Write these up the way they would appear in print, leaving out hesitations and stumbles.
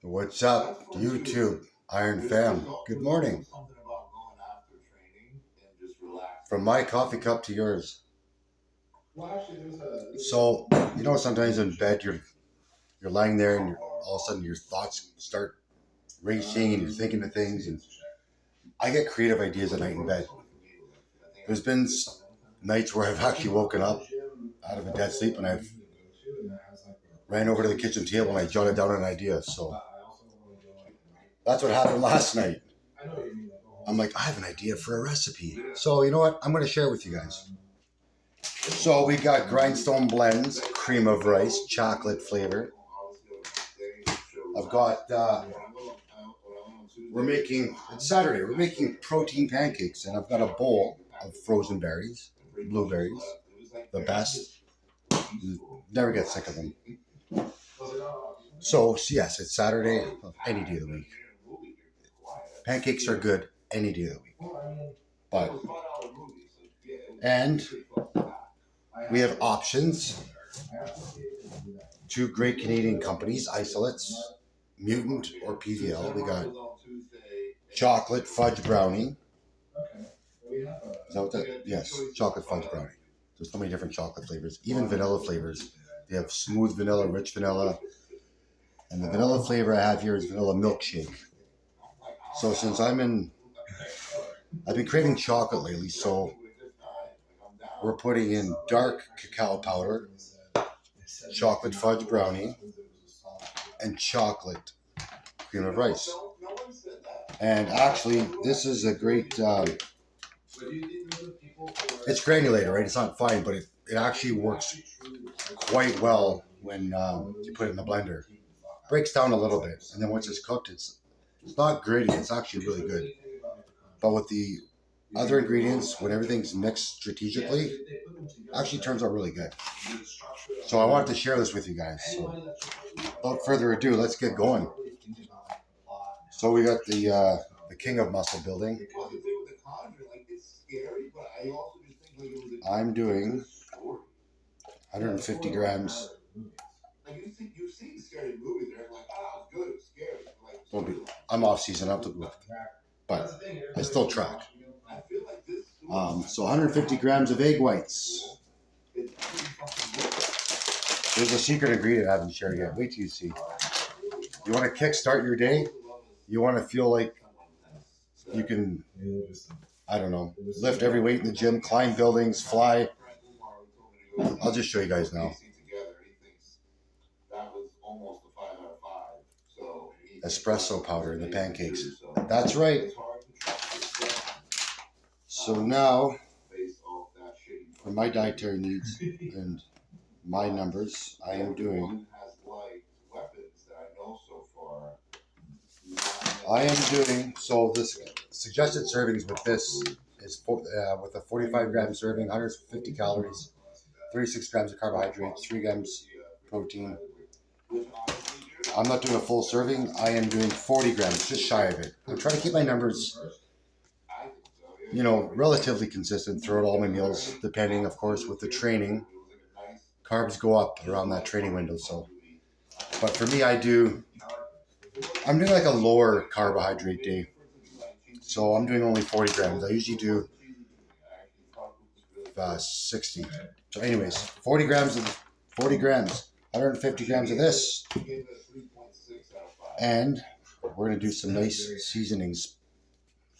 What's up, YouTube, Iron Fam? Good morning. From my coffee cup to yours. So, sometimes in bed you're lying there and all of a sudden your thoughts start racing and you're thinking of things. And I get creative ideas at night in bed. There's been nights where I've actually woken up out of a dead sleep and I've ran over to the kitchen table and I jotted down an idea. So that's what happened last night. I'm like, I have an idea for a recipe. So you know what? I'm going to share it with you guys. So we got grindstone blends, cream of rice, chocolate flavor. I've got, it's Saturday, we're making protein pancakes, and I've got a bowl of frozen berries, blueberries, the best. Never get sick of them. So yes, it's Saturday, any day of the week. Pancakes are good any day of the week. And we have options. Two great Canadian companies, Isolates, Mutant or PVL. We got chocolate fudge brownie. Is that what that? Yes, chocolate fudge brownie. There's so many different chocolate flavors, even vanilla flavors. They have smooth vanilla, rich vanilla, and the vanilla flavor I have here is vanilla milkshake. So since I've been craving chocolate lately, so we're putting in dark cacao powder, chocolate fudge brownie, and chocolate cream of rice. And actually, this is a great, it's granulated, right? It's not fine, but it actually works quite well when you put it in the blender. Breaks down a little bit, and then once it's cooked, it's not gritty, it's actually really good. But with the other ingredients, when everything's mixed strategically, it actually turns out really good. So I wanted to share this with you guys. So without further ado, let's get going. So we got the king of muscle building. I'm doing 150 grams. I'm off season, I have to go, but I still track. So 150 grams of egg whites. There's a secret ingredient I haven't shared yet. Wait till you see. You want to kickstart your day? You want to feel like you can, I don't know, lift every weight in the gym, climb buildings, fly. I'll just show you guys now. Espresso powder in the pancakes. That's right. So now, for my dietary needs and my numbers, I am doing so this suggested servings with this is with a 45 gram serving, 150 calories, 36 grams of carbohydrates, 3 grams protein. I'm not doing a full serving. I am doing 40 grams, just shy of it. I'm trying to keep my numbers, relatively consistent throughout all my meals, depending, of course, with the training. Carbs go up around that training window. So, but for me, I'm doing like a lower carbohydrate day. So I'm doing only 40 grams. I usually do 60. So anyways, 40 grams, 150 grams of this. And we're going to do some nice seasonings,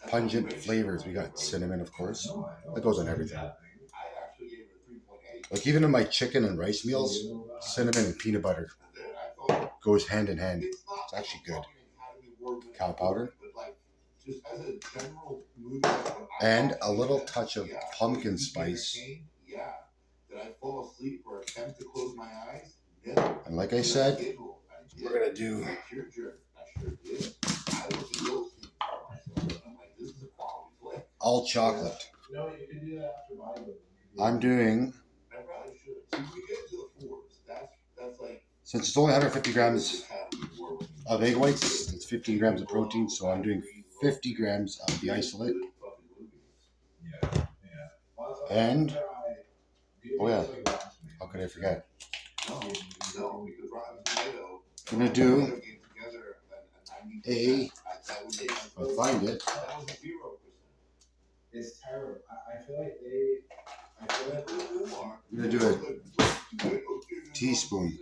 pungent flavors. We got cinnamon, of course. That goes on everything. Like even in my chicken and rice meals, cinnamon and peanut butter goes hand in hand. It's actually good. Cacao powder. And a little touch of pumpkin spice. And like I said, we're going to do all chocolate. I'm doing, since it's only 150 grams of egg whites, it's 15 grams of protein, so I'm doing 50 grams of the isolate. And, oh yeah, how could I forget? I'm going to do I'll find it. It's terrible. I feel like they. I'm gonna do a teaspoon,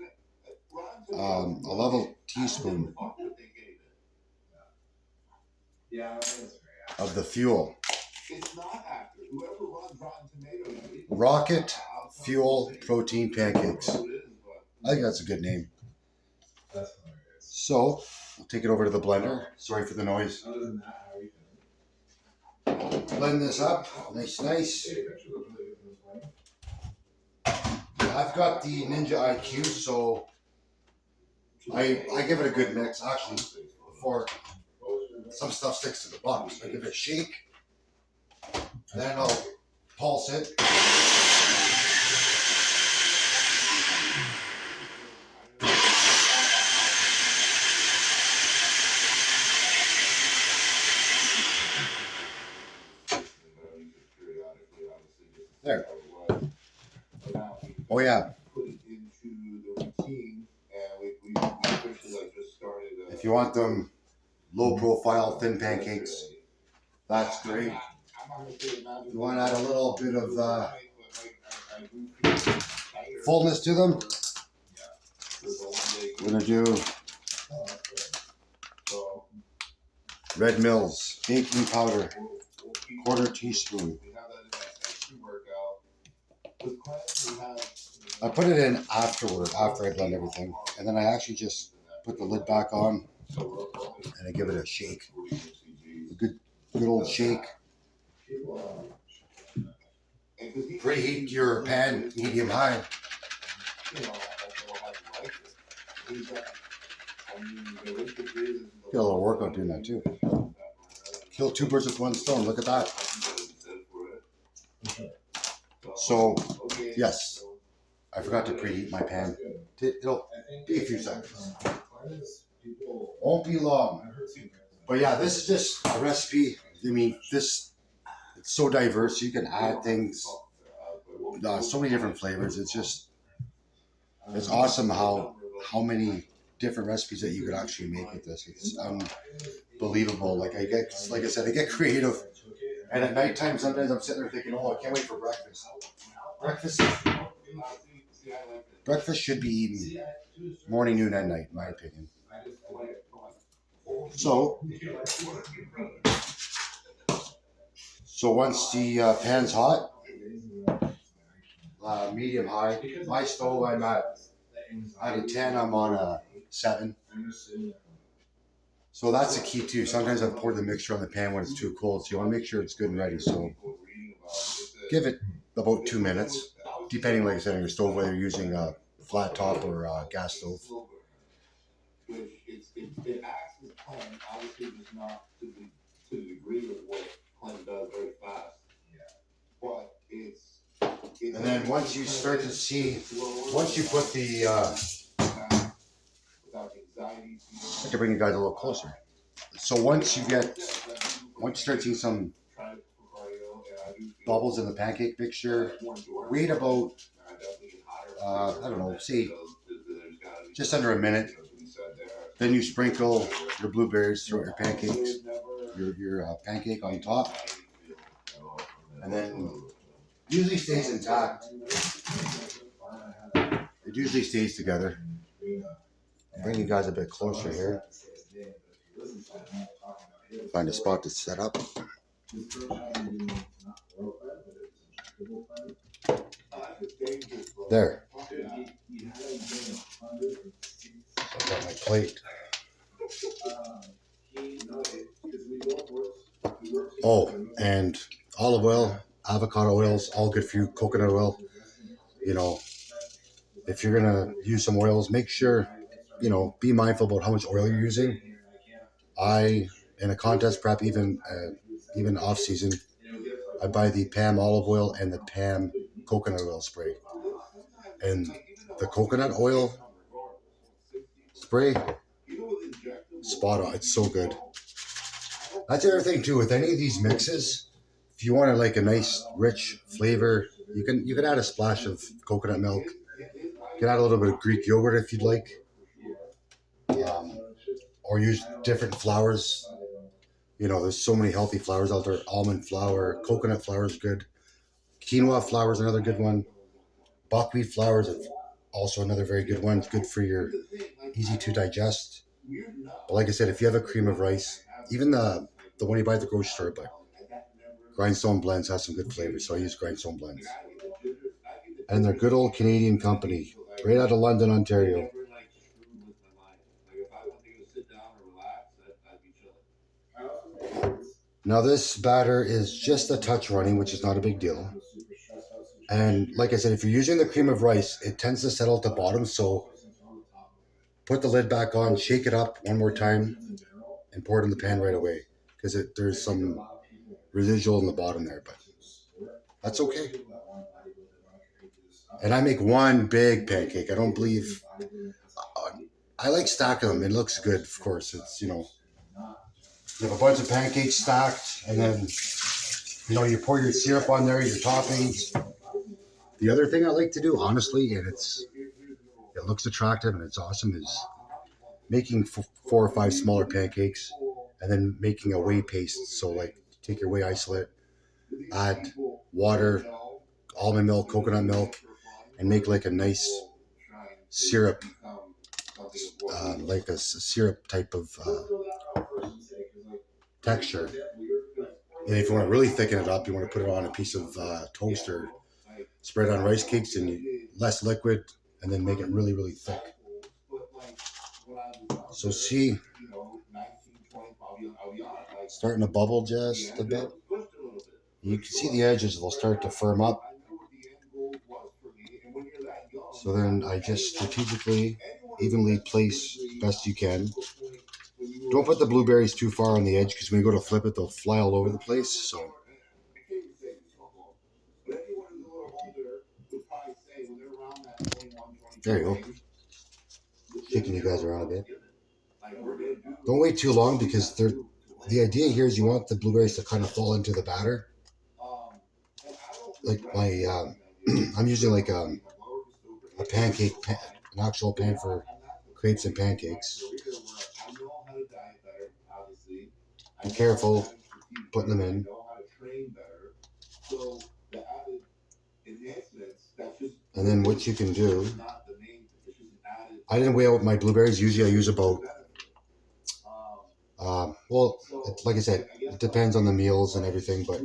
a level teaspoon of the fuel. Rocket Fuel Protein Pancakes. I think that's a good name. So we'll take it over to the blender. Sorry for the noise. Blend this up, nice. I've got the Ninja IQ, so I give it a good mix. Actually, before some stuff sticks to the bottom, so I give it a shake. Then I'll pulse it. There. Oh yeah. If you want them low profile, thin pancakes, that's great. If you want to add a little bit of fullness to them, we're going to do Red Mills baking powder, 1/4 teaspoon. I put it in afterward, after I blend everything, and then I actually just put the lid back on and I give it a shake, a good old shake. Preheat your pan medium high. Get a little workout doing that too. Kill 2 birds with 1 stone. Look at that. So, yes, I forgot to preheat my pan. It'll be a few seconds. Won't be long. But yeah, this is just a recipe. I mean, it's so diverse. You can add things, so many different flavors. It's awesome how many different recipes that you could actually make with this. It's unbelievable. Like I said, I get creative. And at nighttime, sometimes I'm sitting there thinking, oh, I can't wait for breakfast. Breakfast should be eaten morning, noon, and night, in my opinion. So once the pan's hot, medium high. My stove, I'm at a 10, I'm on a 7. So that's the key too. Sometimes I pour the mixture on the pan when it's too cold, so you want to make sure it's good and ready. So give it about 2 minutes, depending, like I said, on your stove, whether you're using a flat top or a gas stove. It acts as Clem, obviously just not to the degree of what Clem does very fast. Yeah. But it's and then once you start to see, once you put the I have to bring you guys a little closer. So once you start seeing some bubbles in the pancake mixture, wait about I don't know, say just under a minute. Then you sprinkle your blueberries throughout your pancakes, your pancake on top, and then usually stays intact. It usually stays together. I'll bring you guys a bit closer here. Find a spot to set up. There. I've got my plate. Oh, and olive oil, avocado oils, all good for you. Coconut oil. You know, if you're gonna use some oils, make sure, be mindful about how much oil you're using. In a contest prep, even off season, I buy the Pam olive oil and the Pam coconut oil spray. And the coconut oil spray, spot on. It's so good. That's the other thing too with any of these mixes. If you want like a nice rich flavor, you can add a splash of coconut milk. You can add a little bit of Greek yogurt if you'd like, or use different flours. You know, there's so many healthy flours out there. Almond flour, coconut flour is good. Quinoa flour is another good one. Buckwheat flour is also another very good one. It's good for your easy to digest. But like I said, if you have a cream of rice, even the one you buy at the grocery store, but Grindstone Blends has some good flavors, so I use Grindstone Blends. And they're good old Canadian company, right out of London, Ontario. Now this batter is just a touch running, which is not a big deal. And like I said, if you're using the cream of rice, it tends to settle at the bottom, so put the lid back on, shake it up one more time, and pour it in the pan right away, because there's some residual in the bottom there, but that's okay. And I make one big pancake. I don't believe I like stacking them. It looks good, of course. It's, you know, you have a bunch of pancakes stacked, and then, you know, you pour your syrup on there, your toppings. The other thing I like to do, honestly, and it looks attractive and it's awesome, is making 4 or 5 smaller pancakes and then making a whey paste. So, like, take your whey isolate, add water, almond milk, coconut milk, and make like a nice syrup, like a syrup type of texture. And if you want to really thicken it up, you want to put it on a piece of toast or spread it on rice cakes, and less liquid, and then make it really, really thick. So see, starting to bubble just a bit. You can see the edges, they'll start to firm up. So then I just strategically, evenly place as best you can. Don't put the blueberries too far on the edge, because when you go to flip it, they'll fly all over the place. So there you go. Kicking you guys around a bit. Don't wait too long, because the idea here is you want the blueberries to kind of fall into the batter. Like I'm using like a pancake pan, an actual pan for crepes and pancakes. Be careful putting them in. And then what you can do, I didn't weigh out my blueberries. Usually I use about, like I said, it depends on the meals and everything, but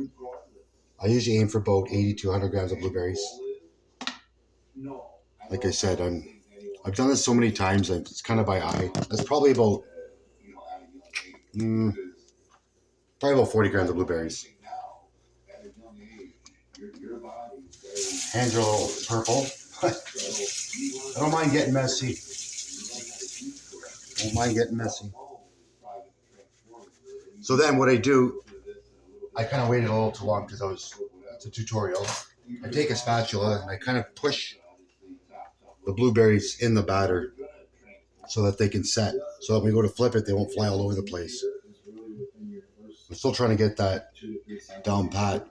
I usually aim for about 80 to 100 grams of blueberries. Like I said, I've done this so many times, it's kind of by eye. That's probably about 40 grams of blueberries. Hands are a little purple. I don't mind getting messy. So then what I do, I kind of waited a little too long because it's a tutorial. I take a spatula and I kind of push the blueberries in the batter so that they can set. So that when we go to flip it, they won't fly all over the place. I'm still trying to get that down pat,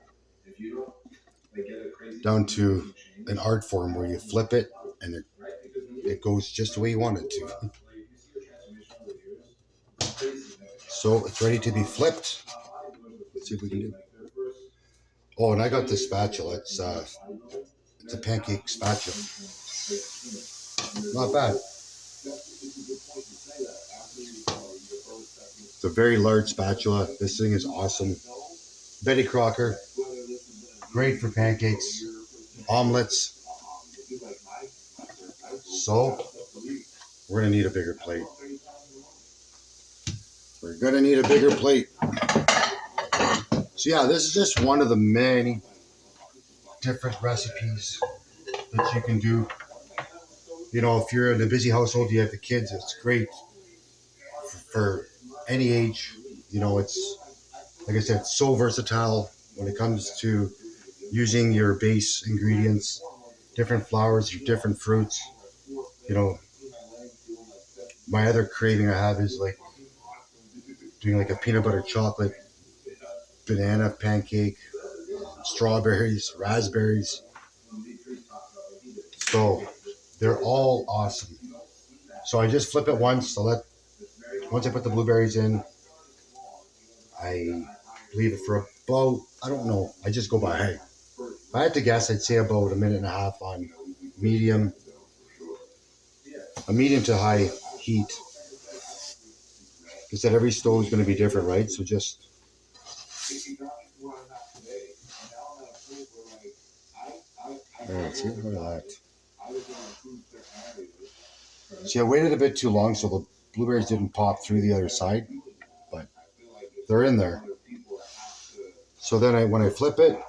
down to an art form where you flip it and it goes just the way you want it to. So it's ready to be flipped. Let's see if we can do it. Oh, and I got this spatula. It's a pancake spatula. Not bad. It's a very large spatula. This thing is awesome. Betty Crocker. Great for pancakes, omelets. So we're going to need a bigger plate. So yeah, this is just one of the many different recipes that you can do. You know, if you're in a busy household, you have the kids, it's great for any age. You know, it's, like I said, it's so versatile when it comes to using your base ingredients, different flours, your different fruits. You know, my other craving I have is like doing like a peanut butter chocolate banana pancake, strawberries, raspberries. So they're all awesome. So I just flip it once to let once I put the blueberries in, I leave it for about, I don't know, I just go by height. If I had to guess, I'd say about a minute and a half on medium, a medium to high heat. Like I said, every stove is going to be different, right? So just, all right, see, look at that. See, I waited a bit too long so the blueberries didn't pop through the other side, but they're in there. So then when I flip it,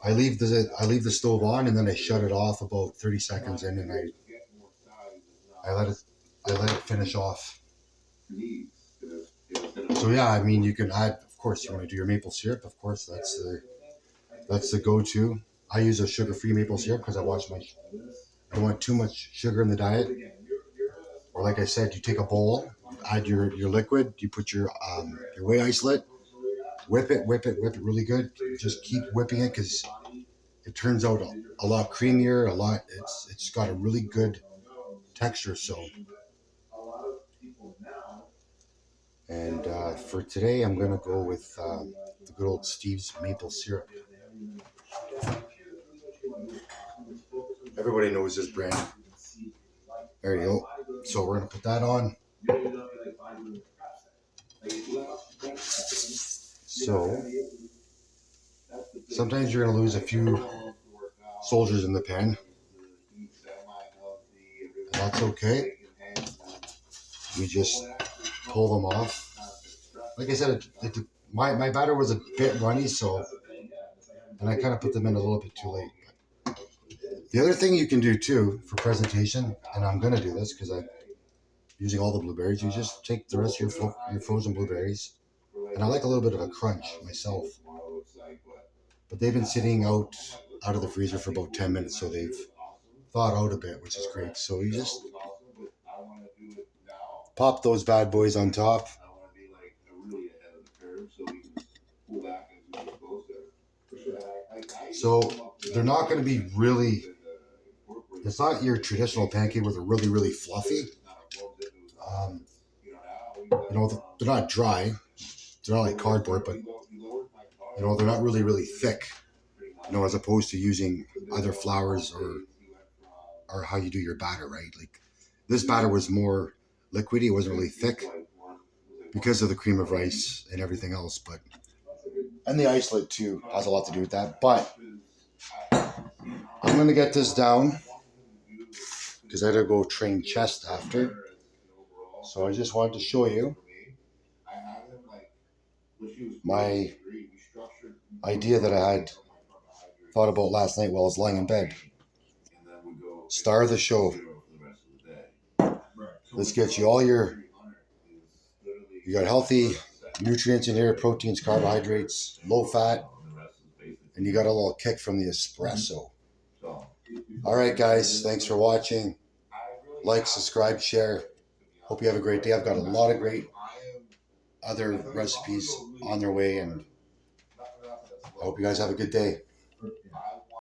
I leave the stove on and then I shut it off about 30 seconds in, and I let it finish off. So yeah, I mean, you can add, of course, you want to do your maple syrup. Of course, that's the go-to. I use a sugar-free maple syrup because I don't want too much sugar in the diet. Or like I said, you take a bowl, add your liquid, you put your whey isolate, whip it really good. Just keep whipping it because it turns out a lot creamier. It's got a really good texture. So, and for today, I'm gonna go with the good old Steve's maple syrup. Everybody knows this brand. There you go. So we're gonna put that on. So sometimes you're gonna lose a few soldiers in the pan. And that's okay. We just pull them off. Like I said, my batter was a bit runny, and I kind of put them in a little bit too late. The other thing you can do too for presentation, and I'm gonna do this because I'm using all the blueberries. You just take the rest of your frozen blueberries, and I like a little bit of a crunch myself. But they've been sitting out of the freezer for about 10 minutes, so they've thawed out a bit, which is great. So you just pop those bad boys on top. So they're not going to be really, it's not your traditional pancake where they're really, really fluffy. They're not dry. They're not like cardboard, but, they're not really, really thick, as opposed to using other flours or how you do your batter, right? Like this batter was more liquidy. It wasn't really thick because of the cream of rice and everything else, and the isolate too has a lot to do with that. But I'm going to get this down because I had to go train chest after. So I just wanted to show you my idea that I had thought about last night while I was lying in bed. Star of the show. Let's get you you got healthy nutrients in here, proteins, carbohydrates, low fat, and you got a little kick from the espresso. All right, guys, thanks for watching. Like, subscribe, share. Hope you have a great day. I've got a lot of great other recipes on their way, and I hope you guys have a good day.